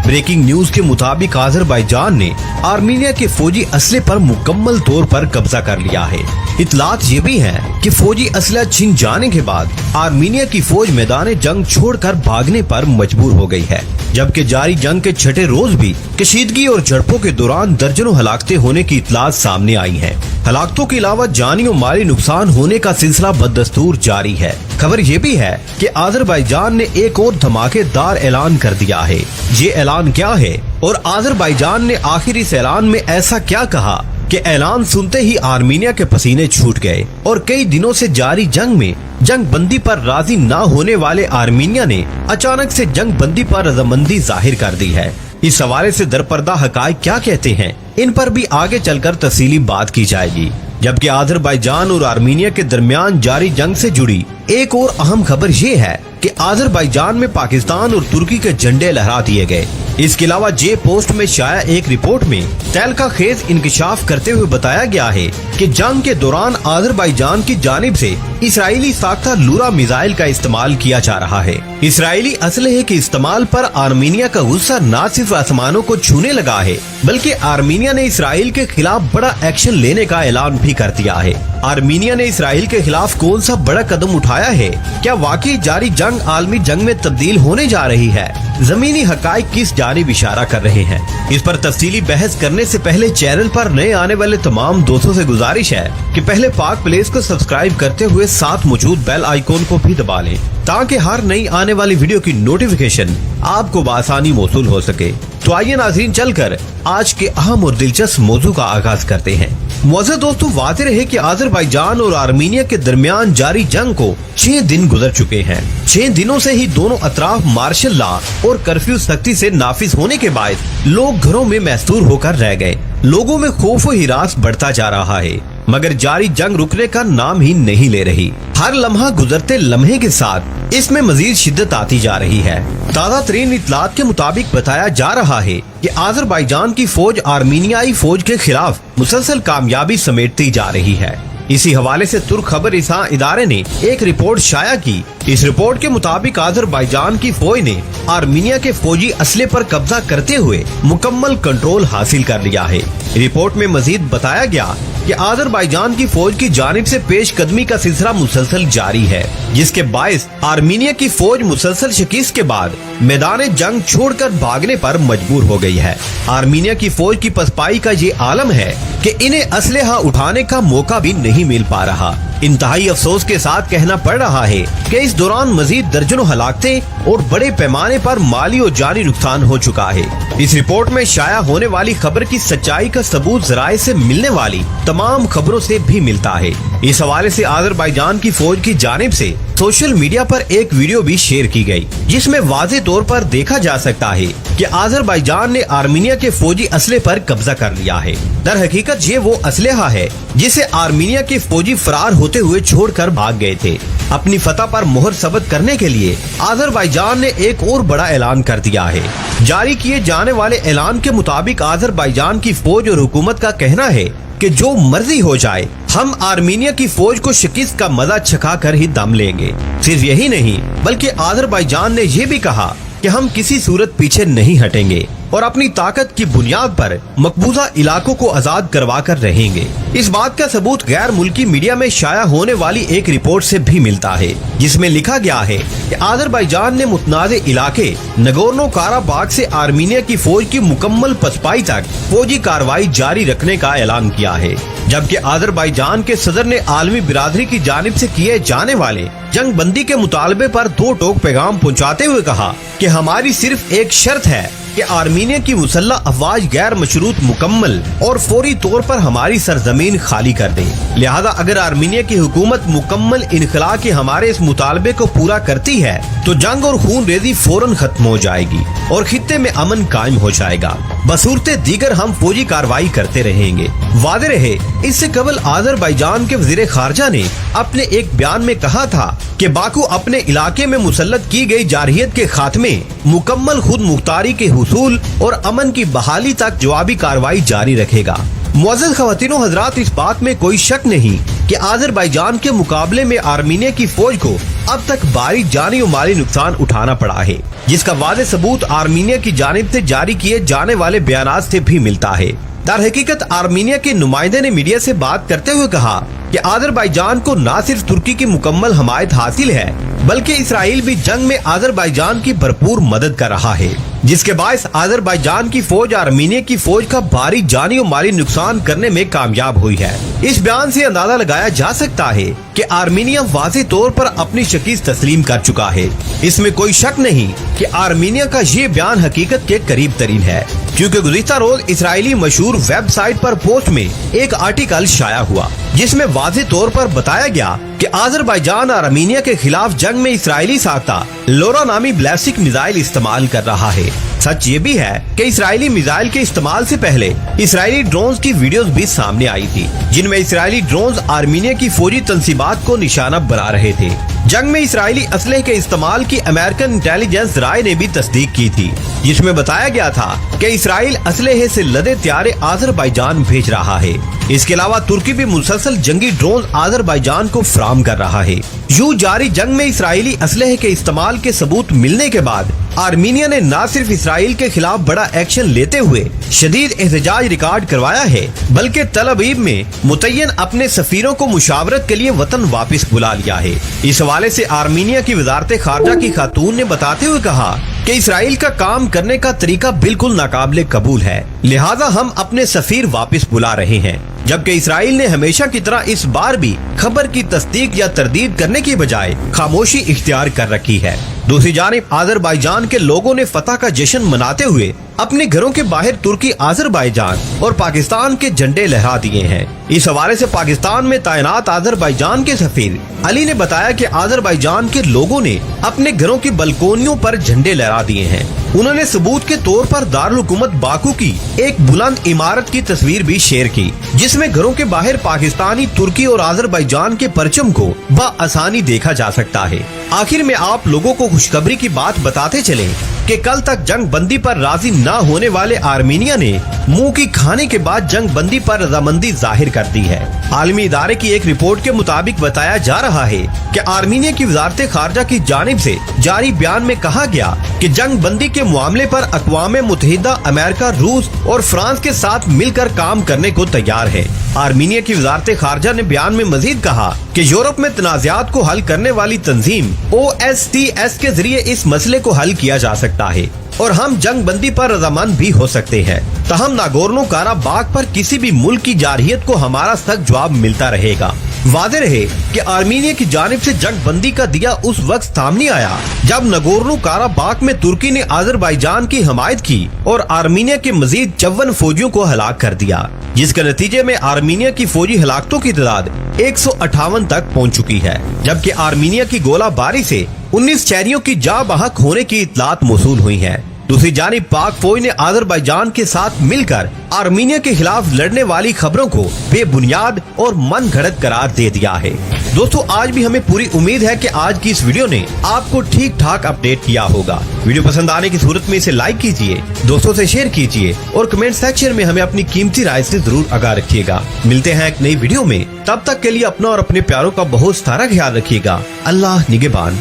Breaking news के मुताबिक Azerbaijan ने आर्मीनिया के फौजी असले पर मुकम्मल तौर पर कब्जा कर लिया है। इतलात ये भी है कि फौजी असला छिन जाने के बाद आर्मीनिया की फौज मैदान जंग छोड़कर भागने पर मजबूर हो गई है, जबकि जारी जंग के छठे रोज भी कशीदगी और झड़पों के दौरान दर्जनों हलाकतें होने की इतलात सामने आई हैं। हलाकतों के अलावा जानी और माली नुकसान होने का सिलसिला बदस्तूर जारी है। खबर ये भी है कि आज़रबाईजान ने एक और धमाकेदार ऐलान कर दिया है। ये ऐलान क्या है और आज़रबाईजान ने आखिर इस ऐलान में ऐसा क्या कहा कि ऐलान सुनते ही आर्मीनिया के पसीने छूट गए और कई दिनों से जारी जंग में जंग बंदी पर राजी न होने वाले आर्मीनिया ने अचानक से जंग बंदी पर रजामंदी जाहिर कर दी है। इस हवाले से दरपर्दा हकायक क्या कहते हैं, इन पर भी आगे चलकर तफसीली बात की जाएगी। जबकि आज़रबाईजान और आर्मीनिया के दरमियान जारी जंग से जुड़ी एक और अहम खबर ये है कि आज़रबाईजान में पाकिस्तान और तुर्की के झंडे लहरा दिए गए। इसके अलावा जे पोस्ट में शाया एक रिपोर्ट में तहलका खेज इंकशाफ करते हुए बताया गया है कि जंग के दौरान आज़रबाईजान की जानिब से इसराइली साख्ता लूरा मिसाइल का इस्तेमाल किया जा रहा है। इसराइली असलहे के इस्तेमाल पर आर्मीनिया का गुस्सा न सिर्फ आसमानों को छूने लगा है, बल्कि आर्मीनिया ने इसराइल के खिलाफ बड़ा एक्शन लेने का ऐलान भी कर दिया है। आर्मीनिया ने इसराइल के खिलाफ कौन सा बड़ा कदम उठाया है? क्या वाकई जारी जंग आलमी जंग में तब्दील होने जा रही है? जमीनी हकायक किस जानिब इशारा कर रहे हैं? इस पर तफसीली बहस करने से पहले चैनल पर नए आने वाले तमाम दोस्तों से गुजारिश है कि पहले पाक प्लेस को सब्सक्राइब करते हुए साथ मौजूद बेल आइकॉन को भी दबा लें, ताकि हर नई आने वाली वीडियो की नोटिफिकेशन आपको बआसानी मौसूल हो सके। तो आइए नाज़रीन, चलकर आज के अहम और दिलचस्प मौजू का आगाज करते हैं। मुअज़्ज़ज़ दोस्तों, वाज़ेह रहे कि आज़रबाईजान और आर्मीनिया के दरमियान जारी जंग को 6 दिन गुजर चुके हैं। 6 दिनों से ही दोनों अतराफ मार्शल लॉ और कर्फ्यू सख्ती से नाफिज होने के बाद लोग घरों में महसूर होकर रह गए। लोगों में खौफ व हिरास बढ़ता जा रहा है, मगर जारी जंग रुकने का नाम ही नहीं ले रही। हर लम्हा गुजरते लम्हे के साथ इसमें मजीद शिद्दत आती जा रही है। ताज़ा तरीन इतलात के मुताबिक बताया जा रहा है कि आज़रबाईजान की फौज आर्मीनियाई फौज के खिलाफ मुसलसल कामयाबी समेटती जा रही है। इसी हवाले से तुर्क खबर रिसां इदारे ने एक रिपोर्ट शाया की। इस रिपोर्ट के मुताबिक आज़रबाईजान की फौज ने आर्मीनिया के फौजी असले पर कब्जा करते हुए मुकम्मल कंट्रोल हासिल कर लिया है। रिपोर्ट में मजीद बताया गया कि आज़रबाईजान की फौज की जानिब से पेश कदमी का सिलसिला मुसलसल जारी है, जिसके बायस आर्मीनिया की फौज मुसलसल शिकस्त के बाद मैदान जंग छोड़कर भागने पर मजबूर हो गई है। आर्मीनिया की फौज की पसपाई का ये आलम है कि इन्हें असलहा उठाने का मौका भी नहीं मिल पा रहा। इंतहाई अफसोस के साथ कहना पड़ रहा है कि इस दौरान मजीद दर्जनों हलाकतें और बड़े पैमाने पर माली और जानी नुकसान हो चुका है। इस रिपोर्ट में शाया होने वाली खबर की सच्चाई का सबूत ज़राए से मिलने वाली तमाम खबरों से भी मिलता है। इस हवाले से आज़रबाईजान की फौज की जानिब से सोशल मीडिया पर एक वीडियो भी शेयर की गई, जिसमें वाज़ेह तौर पर देखा जा सकता है कि आज़रबाईजान ने आर्मीनिया के फौजी असले पर कब्जा कर लिया है। दर हकीकत ये वो असलहा है जिसे आर्मीनिया के फौजी फरार होते हुए छोड़कर भाग गए थे। अपनी फतह पर मोहर सबत करने के लिए आज़रबाईजान ने एक और बड़ा ऐलान कर दिया है। जारी किए जाने वाले ऐलान के मुताबिक आज़रबाईजान की फौज और हुकूमत का कहना है कि जो मर्जी हो जाए, हम आर्मीनिया की फौज को शिकस्त का मजा चखा कर ही दम लेंगे। सिर्फ यही नहीं, बल्कि आज़रबाईजान ने यह भी कहा कि हम किसी सूरत पीछे नहीं हटेंगे और अपनी ताकत की बुनियाद पर मकबूजा इलाकों को आजाद करवा कर रहेंगे। इस बात का सबूत गैर मुल्की मीडिया में शाया होने वाली एक रिपोर्ट से भी मिलता है, जिसमें लिखा गया है कि आज़रबाईजान ने मुतनाज़े इलाके नगोर्नो काराबाग से आर्मीनिया की फौज की मुकम्मल पसपाई तक फौजी कार्रवाई जारी रखने का ऐलान किया है। जबकि आज़रबाईजान के सदर ने आलमी बिरादरी की जानिब से किए जाने वाले जंग बंदी के मुतालबे पर दो टोक पैगाम पहुँचाते हुए कहा कि हमारी सिर्फ एक शर्त है कि आर्मीनिया की मुसल्लह अफवाज गैर मशरूत मुकम्मल और फौरी तौर पर हमारी सरजमीन खाली कर दे। लिहाजा अगर आर्मीनिया की हुकूमत मुकम्मल इनखला के हमारे इस मुतालबे को पूरा करती है तो जंग और खून रेजी फौरन खत्म हो जाएगी और खित्ते में अमन कायम हो जाएगा। बसूरते दीगर हम फौजी कार्रवाई करते रहेंगे। वाज़ेह रहे, इससे कबल आज़रबाईजान के वज़ीर खारजा ने अपने एक बयान में कहा था कि बाकू अपने इलाके में मुसल्लत की गई जारहियत के खात्मे, मुकम्मल खुद मुख्तारी के हुसूल और अमन की बहाली तक जवाबी कार्रवाई जारी रखेगा। मुअज़्ज़ज़ ख़वातीनो हज़रात, इस बात में कोई शक नहीं कि आज़रबाईजान के मुकाबले में आर्मीनिया की फौज को अब तक भारी जानी और माली नुकसान उठाना पड़ा है, जिसका वाज़ेह सबूत आर्मीनिया की जानिब से जारी किए जाने वाले बयानात से भी मिलता है। दर हकीकत आर्मीनिया के नुमाइंदे ने मीडिया से बात करते हुए कहा कि आज़रबाईजान को न सिर्फ तुर्की की मुकम्मल हमायत हासिल है, बल्कि इसराइल भी जंग में आज़रबाईजान की भरपूर मदद कर रहा है, जिसके बायस आज़रबाईजान की फौज आर्मीनिया की फौज का भारी जानी और माली नुकसान करने में कामयाब हुई है। इस बयान से अंदाजा लगाया जा सकता है कि आर्मीनिया वाज़ेह तौर पर अपनी शिकस्त तस्लीम कर चुका है। इसमें कोई शक नहीं कि आर्मीनिया का ये बयान हकीकत के करीब तरीन है, क्योंकि गुज़िश्ता रोज इसराइली मशहूर वेबसाइट पर पोस्ट में एक आर्टिकल शाया हुआ, जिसमें वाज़ेह तौर पर बताया गया कि आज़रबाईजान आर्मीनिया के खिलाफ जंग में इसराइली साख्ता लोरा नामी बैलिस्टिक मिसाइल इस्तेमाल कर रहा है। सच ये भी है कि इसराइली मिसाइल के इस्तेमाल से पहले इसराइली ड्रोन्स की वीडियोस भी सामने आई थी, जिनमें इसराइली ड्रोन्स आर्मीनिया की फौजी तंसीबात को निशाना बना रहे थे। जंग में इसराइली असलहे के इस्तेमाल की अमेरिकन इंटेलिजेंस राय ने भी तस्दीक की थी, जिसमें बताया गया था कि इसराइल असलहे से लदे त्यारे आज़रबाईजान भेज रहा है। इसके अलावा तुर्की भी मुसलसल जंगी ड्रोन आज़रबाईजान को फराहम कर रहा है। यूं जारी जंग में इसराइली असलहे के इस्तेमाल के सबूत मिलने के बाद आर्मीनिया ने न सिर्फ इसराइल के खिलाफ बड़ा एक्शन लेते हुए शदीद एहतजाज रिकॉर्ड करवाया है, बल्कि तल अवीव में मुतय्यन अपने सफीरों को मुशावरत के लिए वतन वापस बुला लिया है। इस हवाले से आर्मीनिया की वजारत खारजा की खातून ने बताते हुए कहा कि इसराइल का काम करने का तरीका बिल्कुल नाकाबिले कबूल है, लिहाजा हम अपने सफीर वापस बुला रहे हैं। जबकि इसराइल ने हमेशा की तरह इस बार भी खबर की तस्दीक या तरदीद करने की बजाय खामोशी इख्तियार कर रखी है। दूसरी जानिब आज़रबाईजान के लोगों ने फतह का जश्न मनाते हुए अपने घरों के बाहर तुर्की, आज़रबाईजान और पाकिस्तान के झंडे लहरा दिए हैं। इस हवाले से पाकिस्तान में तैनात आज़रबाईजान के सफीर अली ने बताया कि आज़रबाईजान के लोगों ने अपने घरों की बलकोनियों पर झंडे लहरा दिए हैं। उन्होंने सबूत के तौर पर दारुल हुकूमत बाकू की एक बुलंद इमारत की तस्वीर भी शेयर की, जिसमें घरों के बाहर पाकिस्तानी, तुर्की और आज़रबाईजान के परचम को बआसानी देखा जा सकता है। आखिर में आप लोगों को खुशखबरी की बात बताते चले कि कल तक जंग बंदी पर राजी न होने वाले आर्मीनिया ने मुंह की खाने के बाद जंग बंदी पर रजामंदी जाहिर कर दी है। आलमी इदारे की एक रिपोर्ट के मुताबिक बताया जा रहा है कि आर्मीनिया की वजारत खारजा की जानिब से जारी बयान में कहा गया कि जंग बंदी के मामले पर अक़वाम मुत्तहिदा, अमेरिका, रूस और फ्रांस के साथ मिलकर काम करने को तैयार है। आर्मीनिया की वजारत खारजा ने बयान में मजीद कहा कि यूरोप में तनाज़ात को हल करने वाली तंजीम OSCE के जरिए इस मसले को हल किया जा सकता है और हम जंग बंदी पर रजामंद भी हो सकते हैं। तहम नागोर्नो काराबाग पर किसी भी मुल्क की जारहियत को हमारा सख्त जवाब मिलता रहेगा। वाज़ेह रहे कि आर्मीनिया की जानिब से जंग बंदी का दिया उस वक्त सामने आया जब नागोर्नो काराबाग में तुर्की ने आज़रबाईजान की हमायत की और आर्मीनिया के मजीद 54 फौजियों को हलाक कर दिया, जिसके नतीजे में आर्मीनिया की फौजी हलाकतों की तादाद 158 तक पहुँच चुकी है, जबकि आर्मीनिया की गोलाबारी से 19 शहरियों की जाँ बहक होने की इतलात मौसूल हुई है। दूसरी जानिब पाक फौज ने आज़रबाईजान के साथ मिलकर आर्मीनिया के खिलाफ लड़ने वाली खबरों को बेबुनियाद और मन घड़त करार दे दिया है। दोस्तों, आज भी हमें पूरी उम्मीद है कि आज की इस वीडियो ने आपको ठीक ठाक अपडेट किया होगा। वीडियो पसंद आने की सूरत में इसे लाइक कीजिए, दोस्तों से शेयर कीजिए और कमेंट सेक्शन में हमें अपनी कीमती राय से जरूर आगाह रखिएगा। मिलते हैं एक नई वीडियो में, तब तक के लिए अपना और अपने प्यारों का बहुत सारा ख्याल रखिएगा। अल्लाह निगहबान।